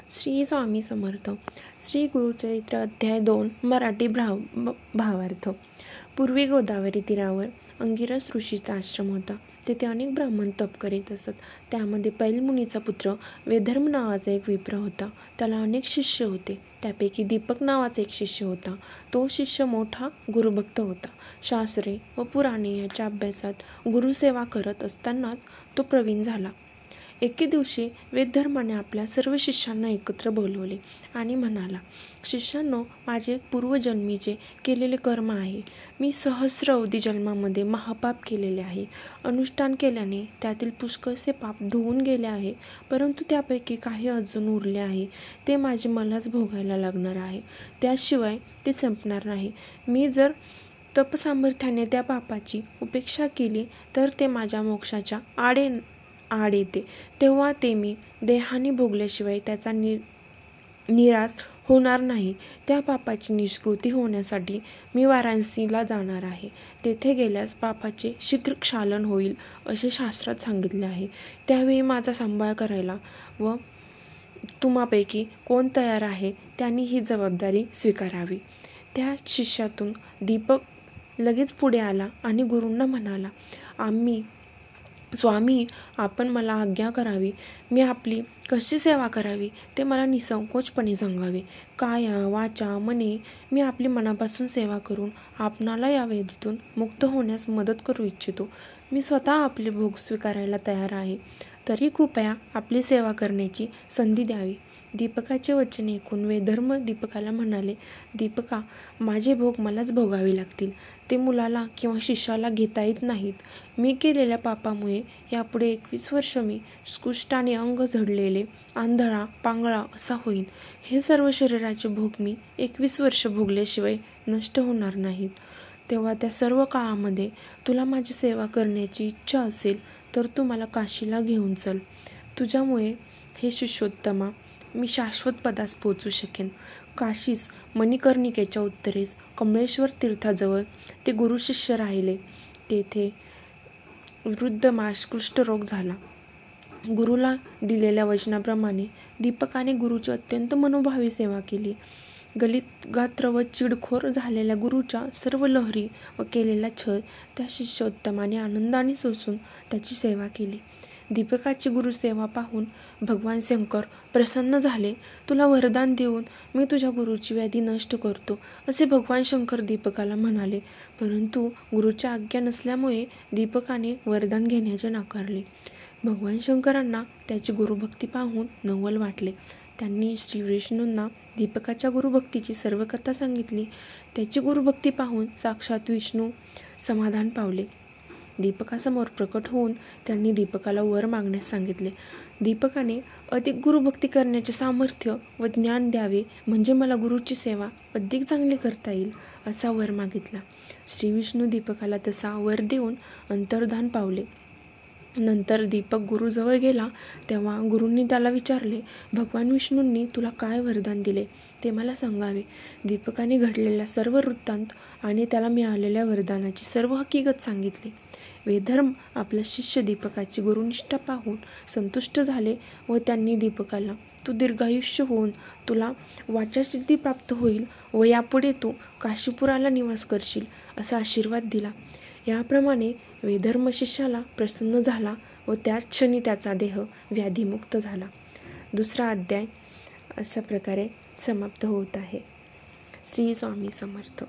श्री स्वामी समर्थ. श्री गुरुचरित्र अध्याय 2 मराठी भावार्थ. पूर्वी गोदावरी तीरावर अंगिरस ऋषीचा आश्रम होता. तेथे अनेक ब्राह्मण तप करीत असत. त्यामध्ये पैलमुनीचा पुत्र वेधर्म नावाचा एक विप्र होता. त्याला अनेक शिष्य होते. त्यापैकी दीपक नावाचा एक शिष्य होता. तो शिष्य मोठा गुरुभक्त होता. शास्त्रे व पुराणे याच्या अभ्यासात गुरुसेवा करत असतानाच तो प्रवीण झाला. एके दिवशी वेदधर्माने आपल्या सर्व शिष्यांना एकत्र बोलवले आणि म्हणाला, शिष्यांनो, माझे पूर्वजन्मीचे केलेले कर्म आहे. मी सहस्र अवधी जन्मामध्ये महापाप केलेले आहे. अनुष्ठान केल्याने त्यातील पुष्कळसे पाप धुवून गेले आहे, परंतु त्यापैकी काही अजून उरले आहे. ते माझे मलाच भोगायला लागणार आहे. त्याशिवाय ते संपणार नाही. मी जर तपसामर्थ्याने त्या पापाची उपेक्षा केली तर ते माझ्या मोक्षाच्या आड येते. तेव्हा ते मी देहाने भोगल्याशिवाय त्याचा निराश होणार नाही. त्या पापाची निष्कृती होण्यासाठी मी वाराणसीला जाणार आहे. तेथे गेल्यास पापाचे शीघ्र क्षालन होईल असे शास्त्रात सांगितले आहे. त्यावेळी माझा सांभाळ करायला व तुम्हापैकी कोण तयार आहे त्यांनी ही जबाबदारी स्वीकारावी. त्या शिष्यातून दीपक लगेच पुढे आला आणि गुरूंना म्हणाला, स्वामी, आपण मला आज्ञा करावी. मी आपली कशी सेवा करावी ते मला निसंकोचपणे सांगावे. काया वाचा मने मी आपली मनापासून सेवा करून आपणाला या वेदीतून मुक्त होण्यास मदत करू इच्छितो. मी स्वतः आपले भोग स्वीकारायला तयार आहे. तरी कृपया आपली सेवा करण्याची संधी द्यावी. दीपकाचे वचन ऐकून वेधर्म दीपकाला म्हणाले, दीपका, माझे भोग मलाच भोगावे लागतील. ते मुलाला किंवा शिष्याला घेता येत नाहीत. मी केलेल्या पापामुळे यापुढे 21 वर्ष मी कुष्ठाने अंग झडलेले, आंधळा पांगळा असा होईन. हे सर्व शरीराचे भोग मी 21 वर्ष भोगल्याशिवाय नष्ट होणार नाहीत. तेव्हा त्या सर्व काळामध्ये तुला माझी सेवा करण्याची इच्छा असेल तर तू मला काशीला घेऊन चल. तुझ्यामुळे हे शिष्योत्तमा मी शाश्वत पदास पोचू शकेन. काशीस मणिकर्णिकेच्या उत्तरेस कमळेश्वर तीर्थाजवळ ते गुरुशिष्य राहिले. तेथे वृद्धमास कुष्ठरोग झाला. गुरुला दिलेल्या वचनाप्रमाणे दीपकाने गुरुची अत्यंत मनोभावी सेवा केली. गलित गात्र व चिडखोर झालेल्या गुरुच्या सर्व लहरी व केलेला छळ त्या शिष्योत्तमाने आनंदाने सोसून त्याची सेवा केली. दीपकाची गुरुसेवा पाहून भगवान शंकर प्रसन्न झाले. तुला वरदान देऊन मी तुझ्या गुरुची व्याधी नष्ट करतो असे भगवान शंकर दीपकाला म्हणाले. परंतु गुरुची आज्ञा नसल्यामुळे दीपकाने वरदान घेण्याचे नाकारले. भगवान शंकरांना त्याची गुरुभक्ती पाहून नवल वाटले. त्यांनी श्री विष्णूंना दीपकाच्या गुरुभक्तीची सर्व कथा सांगितली. त्याची गुरुभक्ती पाहून साक्षात विष्णू समाधान पावले. दीपकासमोर प्रकट होऊन त्यांनी दीपकाला वर मागण्यास सांगितले. दीपकाने अधिक गुरुभक्ती करण्याचे सामर्थ्य व ज्ञान द्यावे, म्हणजे मला गुरुची सेवा अधिक चांगली करता येईल असा वर मागितला. श्री विष्णू दीपकाला तसा वर देऊन अंतर्धान पावले. नंतर दीपक गुरुजवळ गेला तेव्हा गुरूंनी त्याला विचारले, भगवान विष्णूंनी तुला काय वरदान दिले ते मला सांगावे. दीपकाने घडलेला सर्व वृत्तांत आणि त्याला मिळालेल्या वरदानाची सर्व हकीकत सांगितली. वेधर्म आपला शिष्य दीपकाची गुरुनिष्ठा पाहून संतुष्ट झाले व त्यांनी दीपकाला तू दीर्घायुष्य होऊन तुला वाचासिद्धी प्राप्त होईल व यापुढे तू काशीपुराला निवास करशील असा आशीर्वाद दिला. याप्रमाणे वेधर्म शिष्याला प्रसन्न झाला व त्याच क्षणी त्याचा देह व्याधीमुक्त झाला. दुसरा अध्याय अशा प्रकारे समाप्त होत आहे. श्री स्वामी समर्थ.